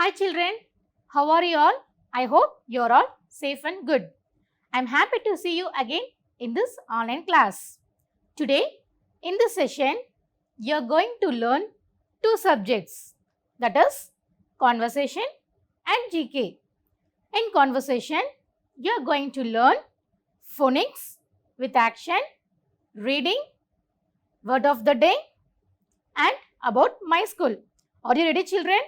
Hi children, how are you all? I hope you are all safe and good. I am happy to see you again in this online class. Today, in this session, you are going to learn two subjects, that is conversation and GK. In conversation, you are going to learn phonics with action, reading, word of the day and about my school. Are you ready children?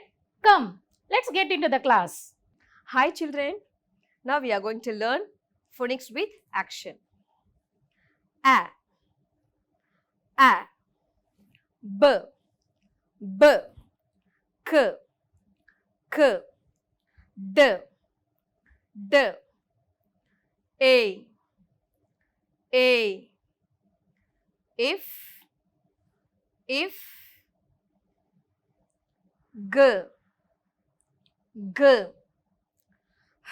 Come, let's get into the class. Hi children, now we are going to learn phonics with action. A, B, B, K, K, D, D, A, if, G, G,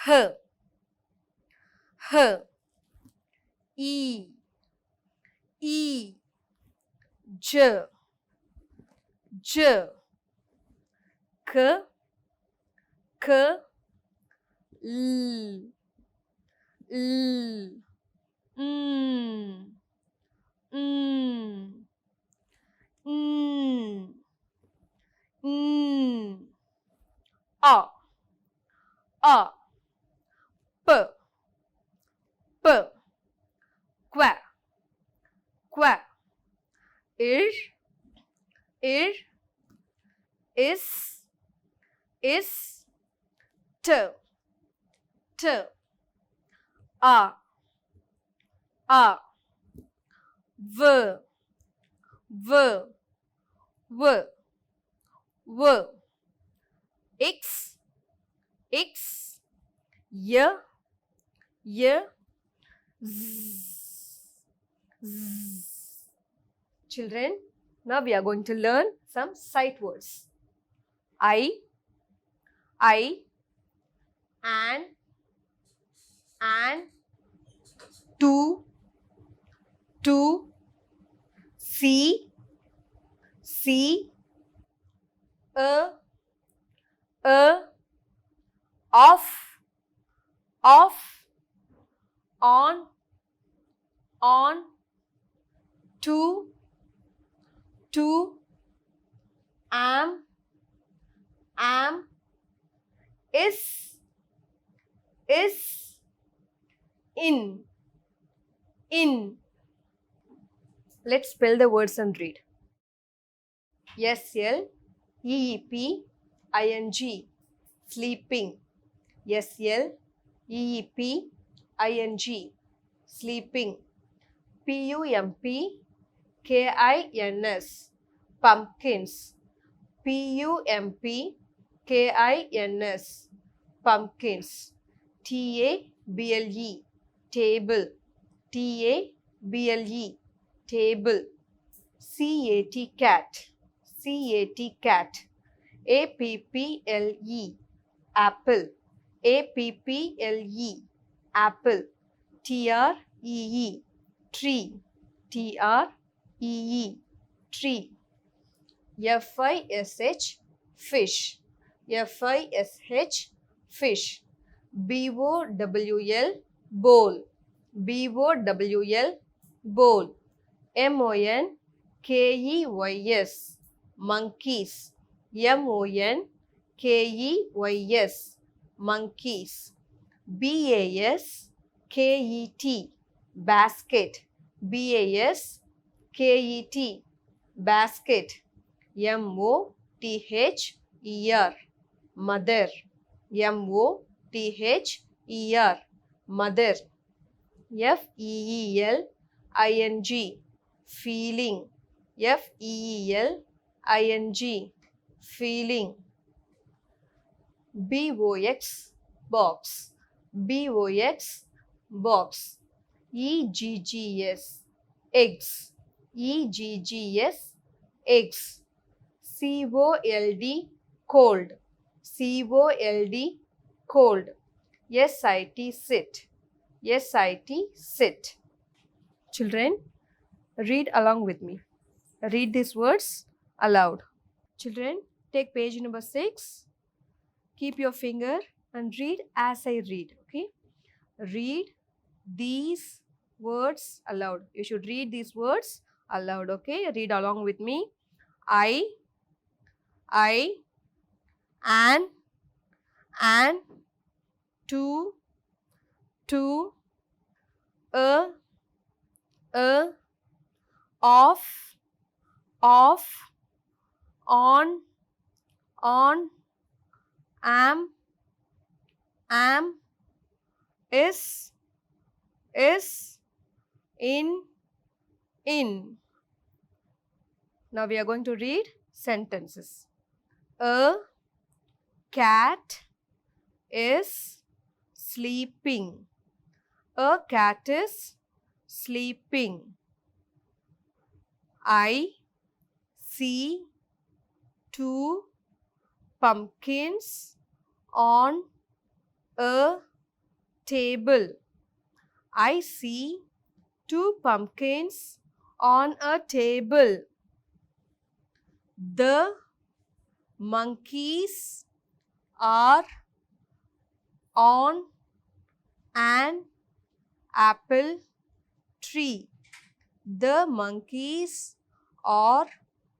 H, H, E, J, J, K, K, L, L, N, N, N, N, A, P, P, Q, Q, Ir, Is, T, A, V, X, Y, Z. Children, now we are going to learn some sight words. I, and, to, see, a, off, on, to, am, is, in. Let's spell the words and read. SLEEPING, sleeping. SLEEPING, sleeping. PUMPKINS, pumpkins. PUMPKINS, pumpkins. TABLE, table. TABLE, table. CAT, cat. APPLE, apple. APPLE, apple. TREE, tree. TREE, tree. FISH, fish. FISH, fish. BOWL, bowl. BOWL, bowl. MONKEYS, monkeys. MONKEYS, monkeys. BASKET, basket. BASKET, basket. MOTHER, mother. MOTHER, mother. FEELING, feeling. FEELING, feeling. BOX, box. BOX, box. EGGS, eggs. EGGS, eggs. COLD, cold. COLD, cold. SIT, sit. SIT, sit. Children, read along with me. Read these words aloud. Children, take page number 6. Keep your finger and read as I read. Okay. Read these words aloud. You should read these words aloud. Okay. Read along with me. I, an, to, a, of, on, am, is, in. Now we are going to read sentences. A cat is sleeping. A cat is sleeping. I see 2 pumpkins on a table. I see 2 pumpkins on a table. The monkeys are on an apple tree. The monkeys are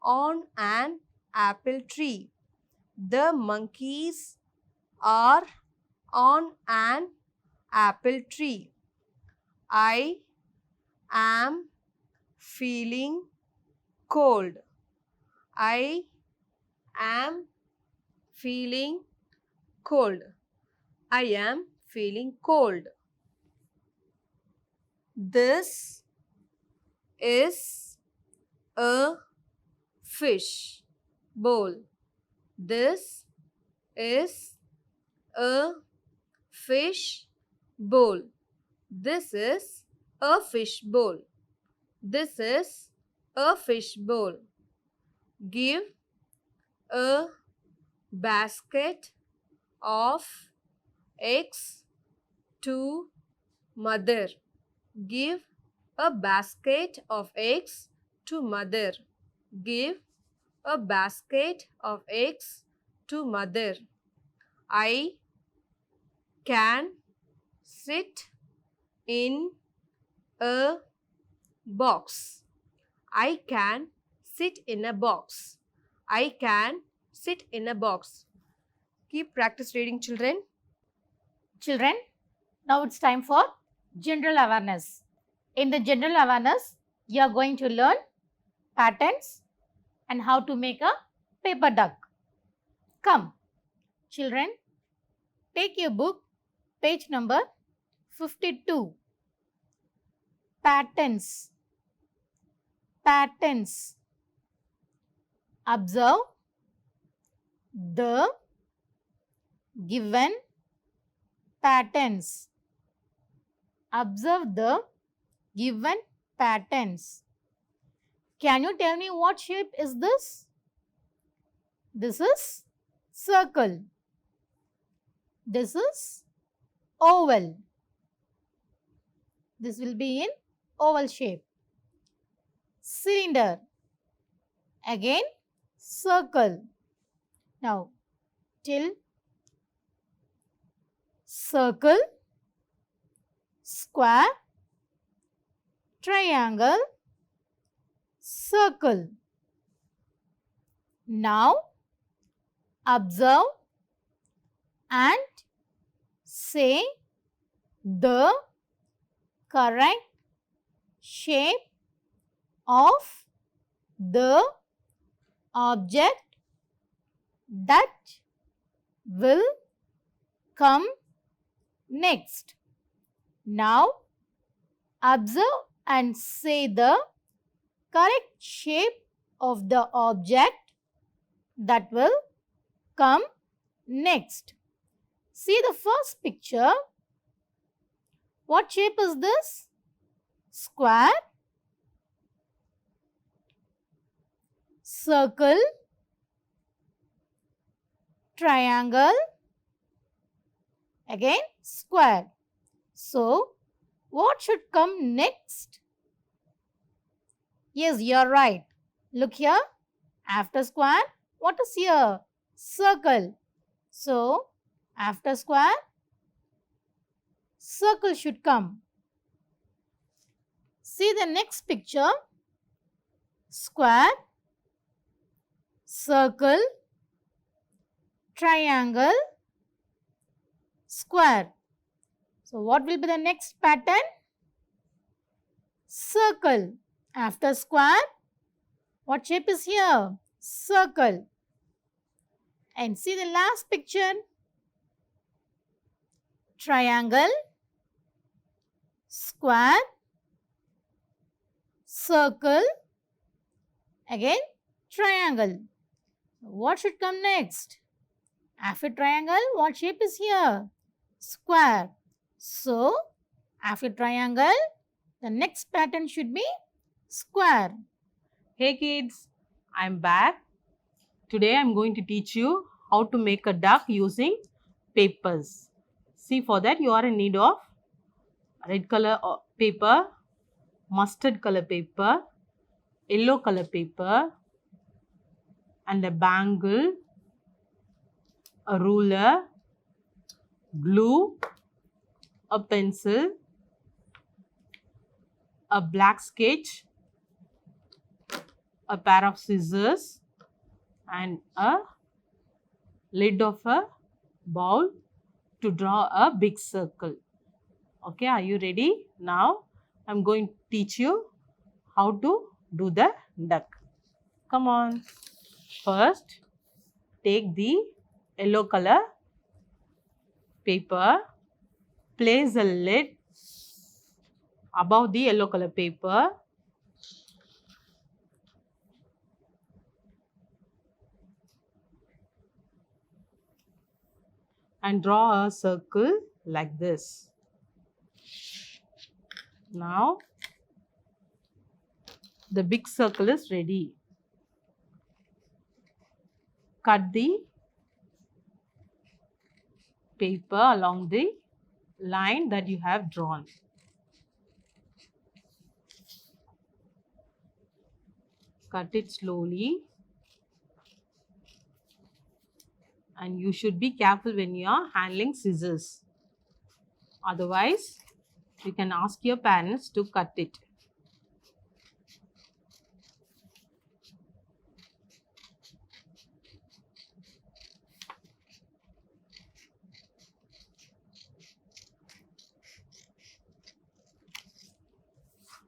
on an apple tree. The monkeys are on an apple tree. I am feeling cold. I am feeling cold. I am feeling cold. This is a fish bowl. This is a fish bowl. This is a fish bowl. This is a fish bowl. Give a basket of eggs to mother. Give a basket of eggs to mother. Give a basket of eggs to mother. I can sit in a box. I can sit in a box. I can sit in a box. Keep practice reading, children. Children, now it's time for general awareness. In the general awareness, you are going to learn patterns and how to make a paper duck. Come, children, take your book, page number 52. Patterns. Patterns. Observe the given patterns. Observe the given patterns. Can you tell me what shape is this? This is circle. This is oval. This will be in oval shape. Cylinder. Again, circle. Now, till circle, square, triangle, circle. Now, observe and say the correct shape of the object that will come next. Now, observe and say the correct shape of the object that will come next. See the first picture. What shape is this? Square, circle, triangle, again square. So, what should come next? Yes, you are right. Look here. After square, what is here? Circle. So, after square, circle should come. See the next picture. Square, circle, triangle, square. So, what will be the next pattern? Circle. After square, what shape is here? Circle. And see the last picture. Triangle, square, circle, again triangle. What should come next? After triangle, what shape is here? Square. So, after triangle, the next pattern should be square. Hey kids, I'm back. Today I'm going to teach you how to make a duck using papers. See, for that you are in need of red color paper, mustard color paper, yellow color paper, and a bangle, a ruler, glue, a pencil, a black sketch, a pair of scissors, and a lid of a bowl to draw a big circle. Okay, are you ready? Now I'm going to teach you how to do the duck. Come on. First, take the yellow color paper, place a lid above the yellow color paper, and draw a circle like this. Now the big circle is ready. Cut the paper along the line that you have drawn. Cut it slowly, and you should be careful when you are handling scissors. Otherwise, you can ask your parents to cut it.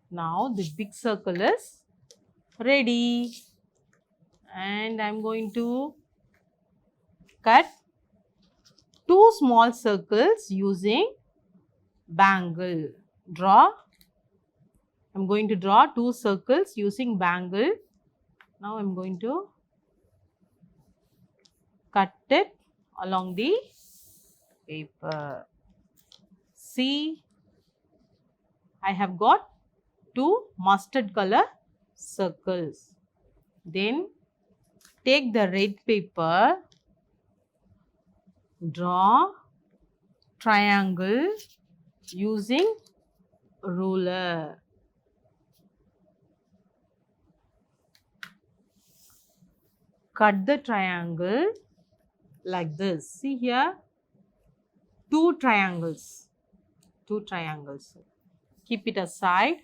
Now the big circle is ready, and I'm going to cut two small circles using bangle. I'm going to draw two circles using bangle. Now I'm going to cut it along the paper. See, I have got two mustard color circles. Then take the red paper, draw triangle using ruler. Cut the triangle like this. See here, two triangles. Keep it aside.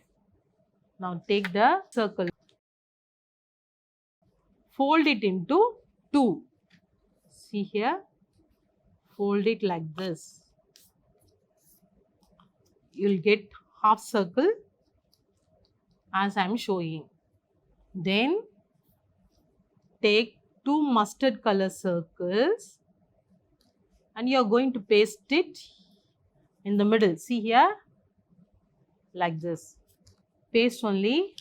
Now take the circle, fold it into two. See here, fold it like this. You'll get half circle as I'm showing. Then take two mustard color circles and you're going to paste it in the middle. See here, like this. Paste only.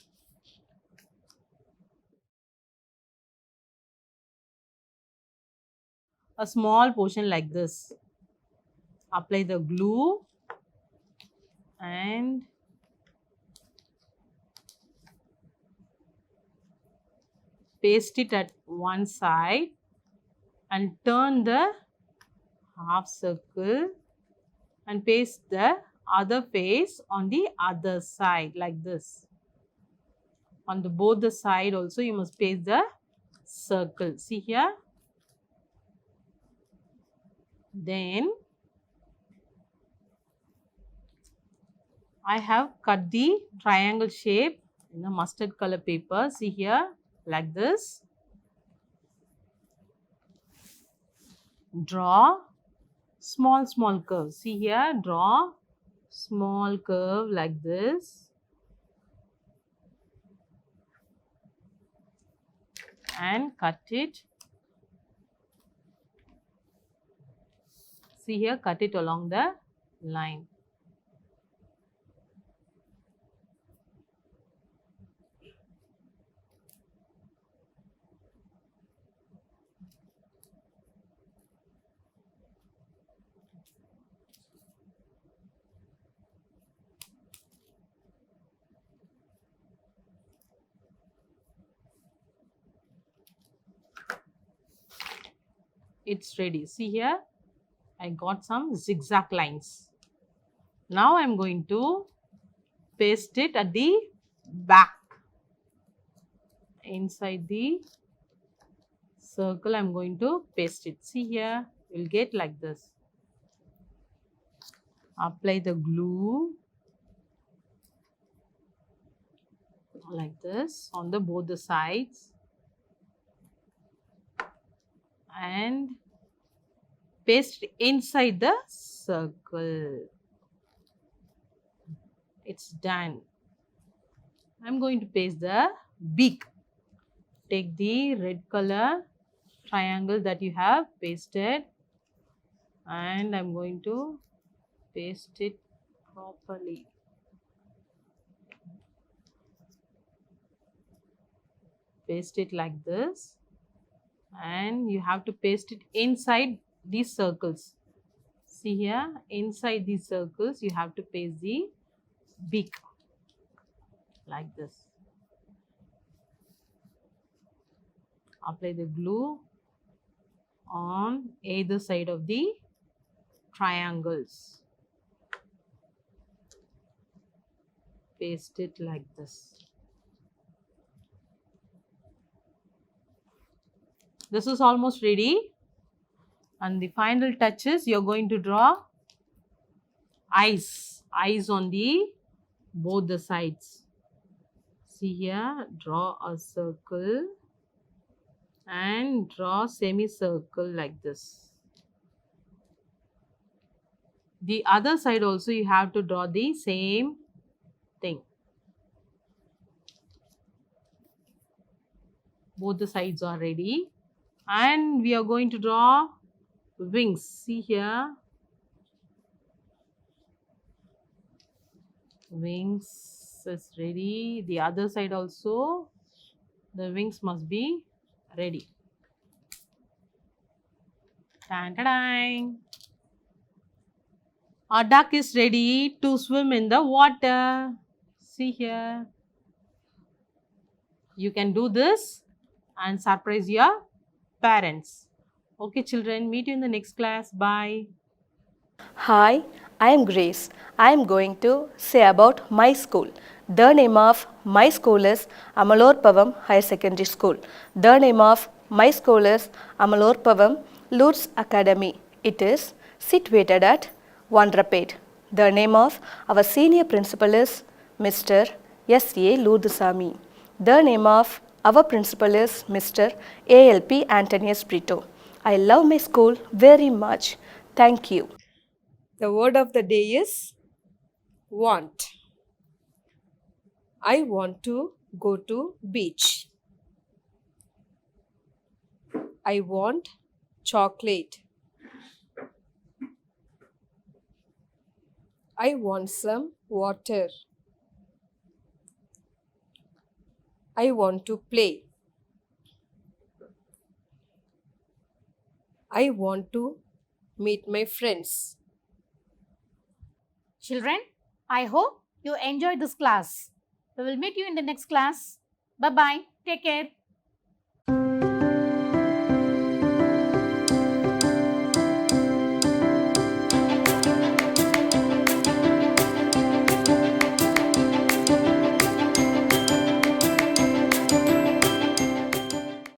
A small portion like this. Apply the glue and paste it at one side and turn the half circle and paste the other face on the other side like this. On the both the side also you must paste the circle. See here. Then I have cut the triangle shape in the mustard color paper. See here, like this. Draw small curves. See here, draw small curve like this. And cut it. See here, cut it along the line. It's ready. See here, I got some zigzag lines. Now I'm going to paste it at the back. Inside the circle, I'm going to paste it. See here, you'll get like this. Apply the glue like this on both the sides. And paste inside the circle. It's done. I'm going to paste the beak. Take the red color triangle that you have pasted, and I'm going to paste it properly. Paste it like this. And you have to paste it inside these circles. See here, inside these circles you have to paste the beak like this. Apply the glue on either side of the triangles. Paste it like this. This is almost ready, and the final touch is you're going to draw eyes on both the sides. See here, draw a circle and draw semicircle like this. The other side also you have to draw the same thing. Both the sides are ready. And we are going to draw wings. See here, wings is ready. The other side also, the wings must be ready. Tan-ta-dang. Our duck is ready to swim in the water. See here. You can do this and surprise your parents. Okay, children, meet you in the next class. Bye. Hi, I am Grace. I am going to say about my school. The name of my school is Amalorpavam Higher Secondary School. The name of my school is Amalorpavam Lourdes Academy. It is situated at Vandrapet. The name of our senior principal is Mr. S.A. Lourdesamy. The name of our principal is Mr. A.L.P. Antonius Brito. I love my school very much. Thank you. The word of the day is want. I want to go to beach. I want chocolate. I want some water. I want to play. I want to meet my friends. Children, I hope you enjoyed this class. We will meet you in the next class. Bye-bye. Take care.